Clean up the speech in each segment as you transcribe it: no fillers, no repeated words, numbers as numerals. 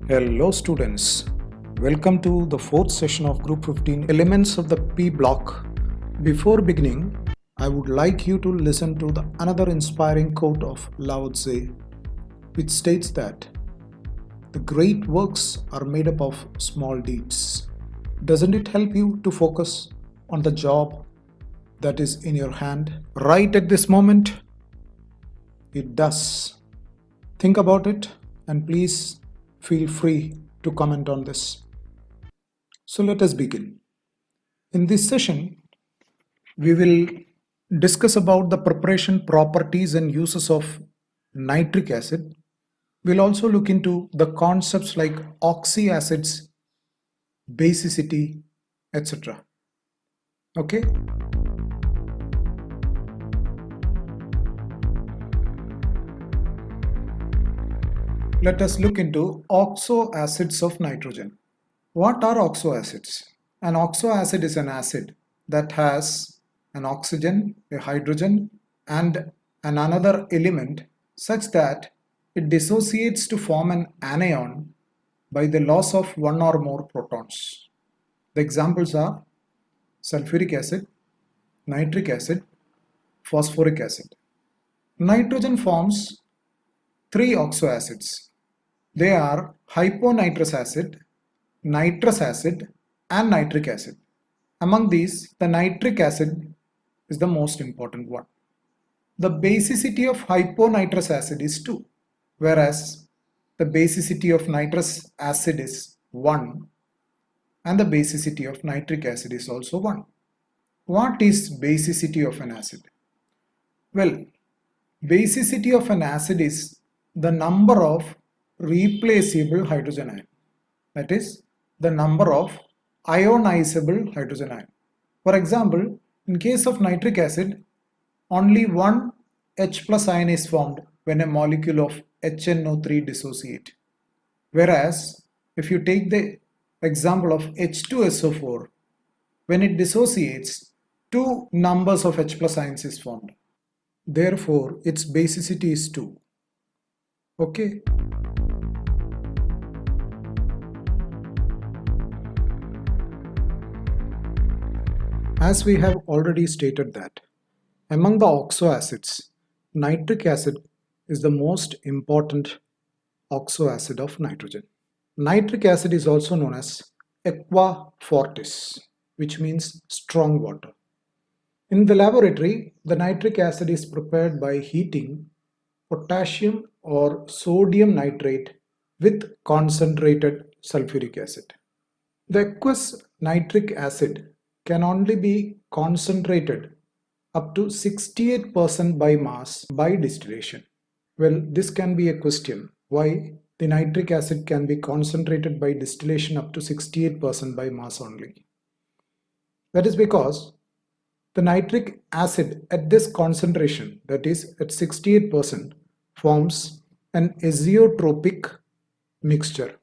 Hello students, welcome to the fourth session of Group 15 Elements of the P block. Before beginning, I would like you to listen to another inspiring quote of Lao Tse, which states that the great works are made up of small deeds. Doesn't it help you to focus on the job that is in your hand right at this moment? It does. Think about it and please feel free to comment on this. So let us begin. In this session, we will discuss about the preparation properties and uses of nitric acid. We'll also look into the concepts like oxoacids, basicity, etc. Okay? Let us look into oxoacids of nitrogen. What are oxoacids? An oxoacid is an acid that has an oxygen, a hydrogen, and another element such that it dissociates to form an anion by the loss of one or more protons. The examples are sulfuric acid, nitric acid, phosphoric acid. Nitrogen forms three oxoacids. They are hyponitrous acid, nitrous acid, and nitric acid. Among these, the nitric acid is the most important one. The basicity of hyponitrous acid is 2, whereas the basicity of nitrous acid is 1, and the basicity of nitric acid is also 1. What is basicity of an acid? Well, basicity of an acid is the number of replaceable hydrogen ion, that is the number of ionizable hydrogen ion. For example, in case of nitric acid, only one H plus ion is formed when a molecule of HNO3 dissociate. Whereas if you take the example of H2SO4, when it dissociates, two numbers of H plus ions is formed. Therefore, its basicity is 2. Okay. As we have already stated that among the oxoacids, nitric acid is the most important oxoacid of nitrogen. Nitric acid is also known as aqua fortis, which means strong water. In the laboratory, the nitric acid is prepared by heating potassium or sodium nitrate with concentrated sulfuric acid. The aqueous nitric acid can only be concentrated up to 68% by mass by distillation. Well, this can be a question. Why the nitric acid can be concentrated by distillation up to 68% by mass only? That is because the nitric acid at this concentration, that is at 68%, forms an azeotropic mixture.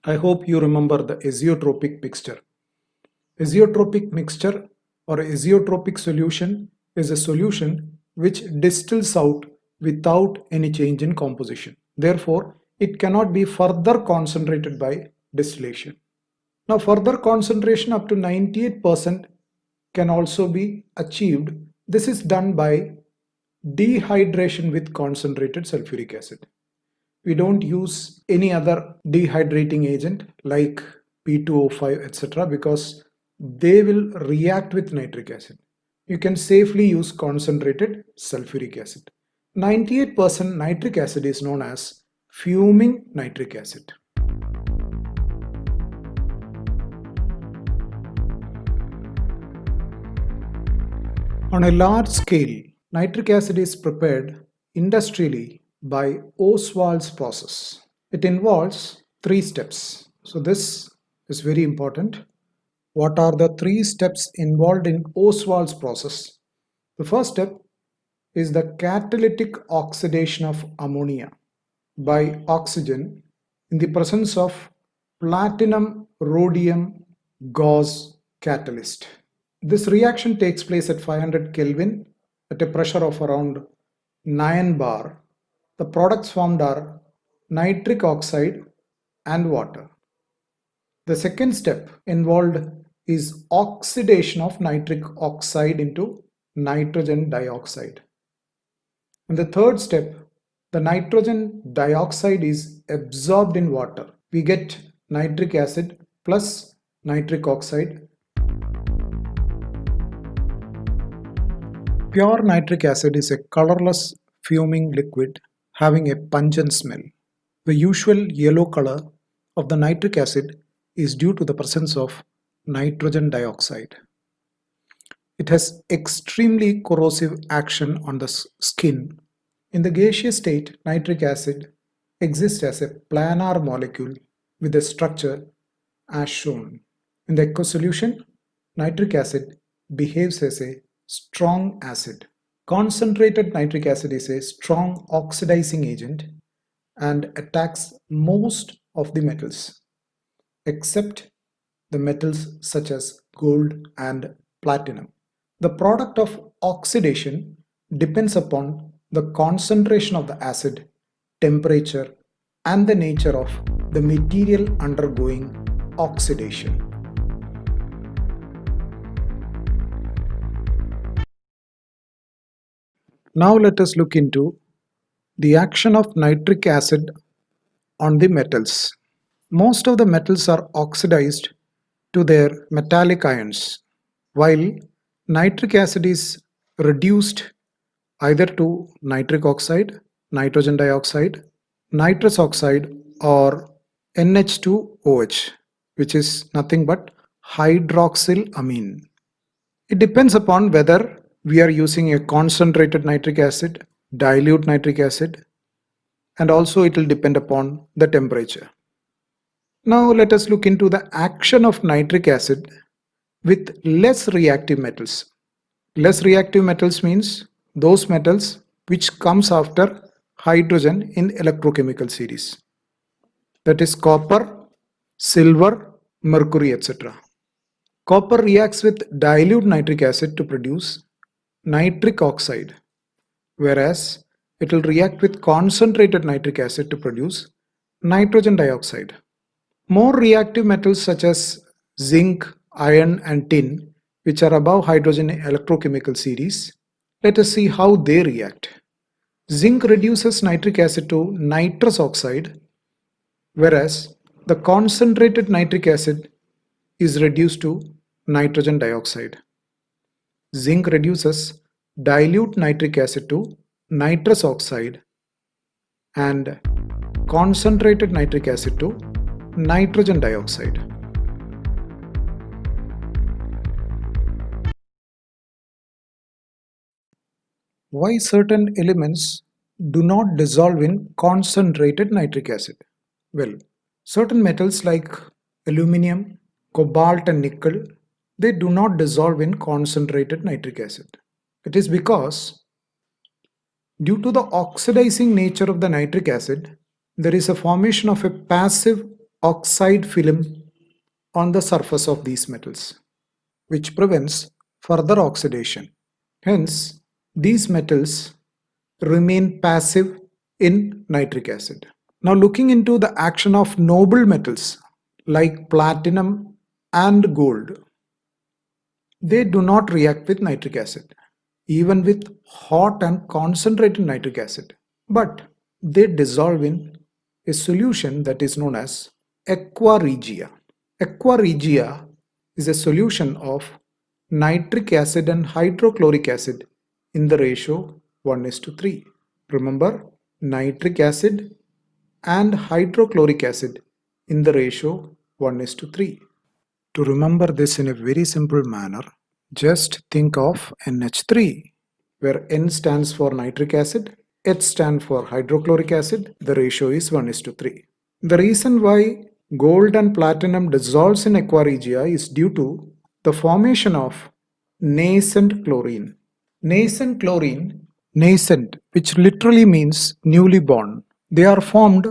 I hope you remember the azeotropic mixture. Azeotropic mixture or azeotropic solution is a solution which distills out without any change in composition. Therefore, it cannot be further concentrated by distillation. Now, further concentration up to 98% can also be achieved. This is done by dehydration with concentrated sulfuric acid. We don't use any other dehydrating agent like P2O5, etc. because they will react with nitric acid. You can safely use concentrated sulfuric acid. 98% nitric acid is known as fuming nitric acid. On a large scale, nitric acid is prepared industrially by Oswalds process. It involves 3 steps. So this is very important. What are the 3 steps involved in Oswalds process? The first step is the catalytic oxidation of ammonia by oxygen in the presence of platinum rhodium gauze catalyst. This reaction takes place at 500 Kelvin at a pressure of around 9 bar. The products formed are nitric oxide and water. The second step involved is oxidation of nitric oxide into nitrogen dioxide. In the third step, the nitrogen dioxide is absorbed in water. We get nitric acid plus nitric oxide. Pure nitric acid is a colorless fuming liquid having a pungent smell. The usual yellow color of the nitric acid is due to the presence of nitrogen dioxide. It has extremely corrosive action on the skin. In the gaseous state, nitric acid exists as a planar molecule with a structure as shown. In the aqueous solution, nitric acid behaves as a strong acid. Concentrated nitric acid is a strong oxidizing agent and attacks most of the metals, except the metals such as gold and platinum. The product of oxidation depends upon the concentration of the acid, temperature, and the nature of the material undergoing oxidation. Now let us look into the action of nitric acid on the metals. Most of the metals are oxidized to their metallic ions, while nitric acid is reduced either to nitric oxide, nitrogen dioxide, nitrous oxide, or NH2OH, which is nothing but hydroxylamine. It depends upon whether we are using a concentrated nitric acid, dilute nitric acid, and also it will depend upon the temperature. Now let us look into the action of nitric acid with less reactive metals. Less reactive metals means those metals which comes after hydrogen in electrochemical series. That is copper, silver, mercury, etc. Copper reacts with dilute nitric acid to produce nitric oxide, whereas it will react with concentrated nitric acid to produce nitrogen dioxide. More reactive metals such as zinc, iron, and tin, which are above hydrogen electrochemical series, let us see how they react. Zinc reduces nitric acid to nitrous oxide, whereas the concentrated nitric acid is reduced to nitrogen dioxide. Zinc reduces dilute nitric acid to nitrous oxide and concentrated nitric acid to nitrogen dioxide. Why certain elements do not dissolve in concentrated nitric acid? Well, certain metals like aluminum, cobalt and nickel, they do not dissolve in concentrated nitric acid. It is because due to the oxidizing nature of the nitric acid, there is a formation of a passive oxide film on the surface of these metals, which prevents further oxidation. Hence, these metals remain passive in nitric acid. Now looking into the action of noble metals like platinum and gold, they do not react with nitric acid, even with hot and concentrated nitric acid, but they dissolve in a solution that is known as aqua regia. Aqua regia is a solution of nitric acid and hydrochloric acid in the ratio 1:3. Remember, nitric acid and hydrochloric acid in the ratio 1:3. To remember this in a very simple manner, just think of NH3, where N stands for nitric acid, H stands for hydrochloric acid, the ratio is 1:3. The reason why gold and platinum dissolves in aqua regia is due to the formation of nascent chlorine. Nascent chlorine, nascent, which literally means newly born, they are formed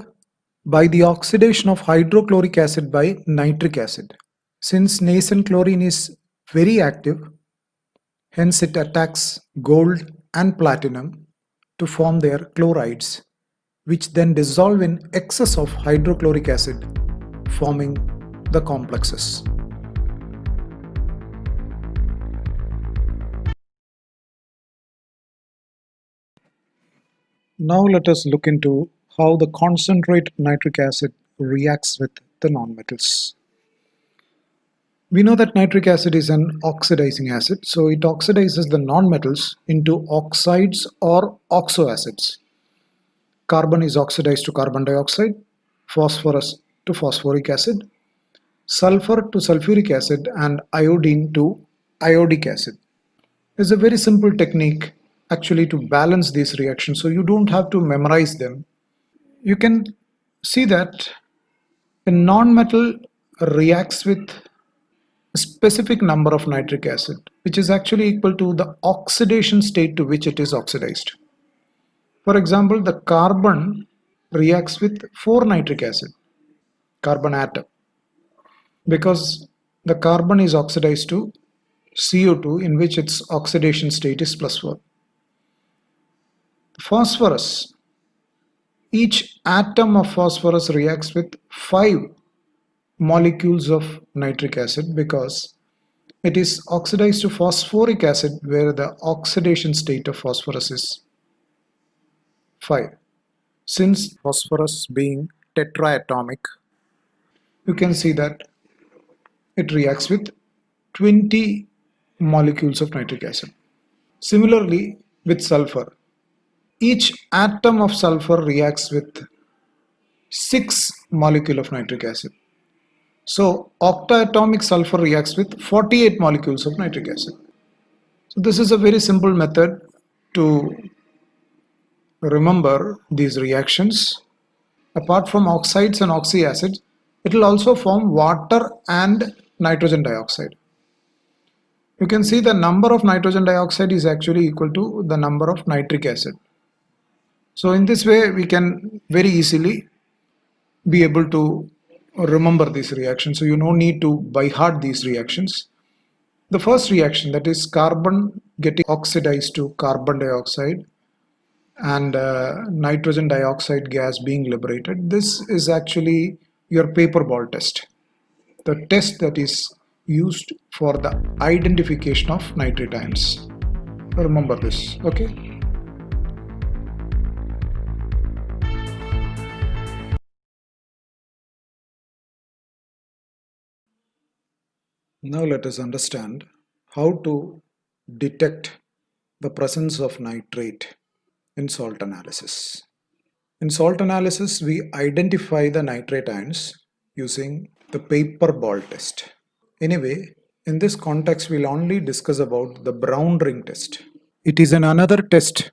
by the oxidation of hydrochloric acid by nitric acid. Since nascent chlorine is very active, hence it attacks gold and platinum to form their chlorides, which then dissolve in excess of hydrochloric acid forming the complexes. Now let us look into how the concentrate nitric acid reacts with the nonmetals. We know that nitric acid is an oxidizing acid, so it oxidizes the nonmetals into oxides or oxoacids. Carbon is oxidized to carbon dioxide, phosphorus to phosphoric acid, sulfur to sulfuric acid, and iodine to iodic acid. It's a very simple technique actually to balance these reactions, so you don't have to memorize them. You can see that a nonmetal reacts with a specific number of nitric acid, which is actually equal to the oxidation state to which it is oxidized. For example, the carbon reacts with 4 nitric acid, carbon atom, because the carbon is oxidized to CO2, in which its oxidation state is +4. Phosphorus, each atom of phosphorus reacts with 5 molecules of nitric acid because it is oxidized to phosphoric acid, where the oxidation state of phosphorus is 5. Since phosphorus being tetraatomic, you can see that it reacts with 20 molecules of nitric acid. Similarly, with sulfur, each atom of sulfur reacts with 6 molecule of nitric acid. So octatomic sulfur reacts with 48 molecules of nitric acid. So this is a very simple method to remember these reactions. Apart from oxides and oxyacids, it will also form water and nitrogen dioxide. You can see the number of nitrogen dioxide is actually equal to the number of nitric acid. So in this way, we can very easily be able to remember these reactions. So you no need to by heart these reactions. The first reaction, that is carbon getting oxidized to carbon dioxide and nitrogen dioxide gas being liberated. This is actually your paper ball test, the test that is used for the identification of nitrate ions. Remember this, okay? Now let us understand how to detect the presence of nitrate in salt analysis. In salt analysis, we identify the nitrate ions using the paper ball test. Anyway, in this context, we'll only discuss about the brown ring test. It is another test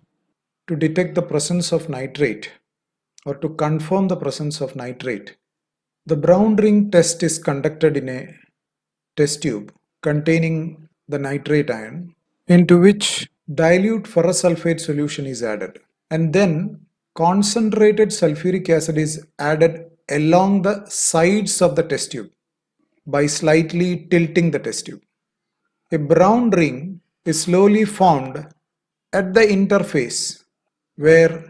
to detect the presence of nitrate or to confirm the presence of nitrate. The brown ring test is conducted in a test tube containing the nitrate ion, into which dilute ferrous sulfate solution is added, and then concentrated sulfuric acid is added along the sides of the test tube by slightly tilting the test tube. A brown ring is slowly formed at the interface where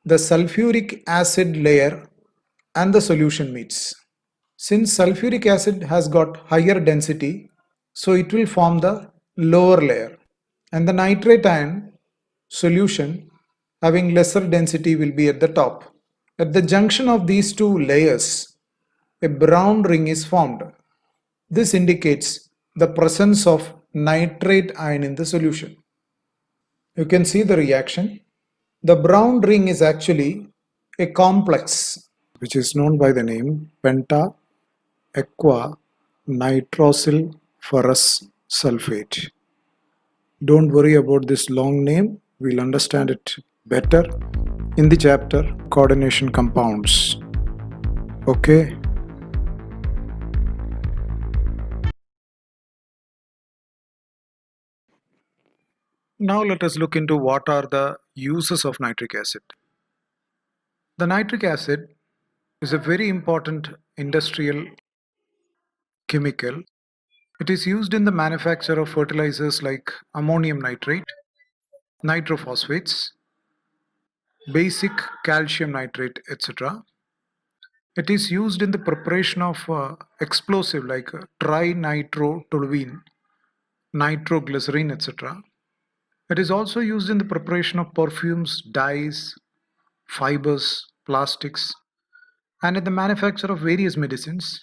the sulfuric acid layer and the solution meets. Since sulfuric acid has got higher density, so it will form the lower layer, and the nitrate ion solution having lesser density will be at the top. At the junction of these two layers, a brown ring is formed. This indicates the presence of nitrate ion in the solution. You can see the reaction. The brown ring is actually a complex which is known by the name penta aqua nitrosyl ferrous sulfate. Don't worry about this long name, we'll understand it better in the chapter coordination compounds. Okay. Now let us look into what are the uses of nitric acid. The nitric acid is a very important industrial chemical. It is used in the manufacture of fertilizers like ammonium nitrate, nitrophosphates, basic calcium nitrate, etc. It is used in the preparation of explosive like trinitrotoluene, nitroglycerin, etc. It is also used in the preparation of perfumes, dyes, fibers, plastics, and in the manufacture of various medicines.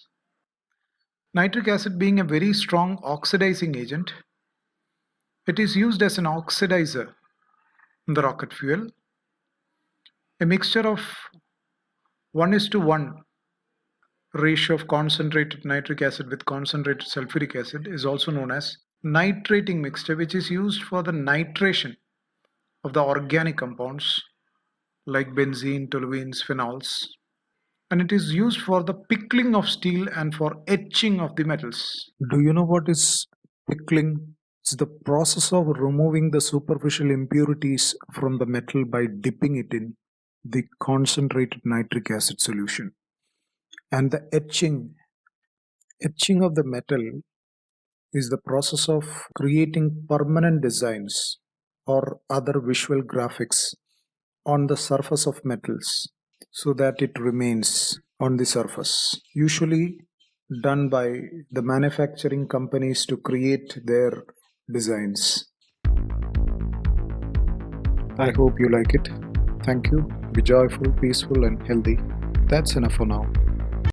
Nitric acid being a very strong oxidizing agent, it is used as an oxidizer in the rocket fuel. A mixture of 1:1 ratio of concentrated nitric acid with concentrated sulfuric acid is also known as nitrating mixture, which is used for the nitration of the organic compounds like benzene, toluenes, phenols. And it is used for the pickling of steel and for etching of the metals. Do you know what is pickling? It's the process of removing the superficial impurities from the metal by dipping it in the concentrated nitric acid solution. And the etching of the metal is the process of creating permanent designs or other visual graphics on the surface of metals so that it remains on the surface. Usually done by the manufacturing companies to create their designs. I hope you like it. Thank you. Be joyful, peaceful, and healthy. That's enough for now.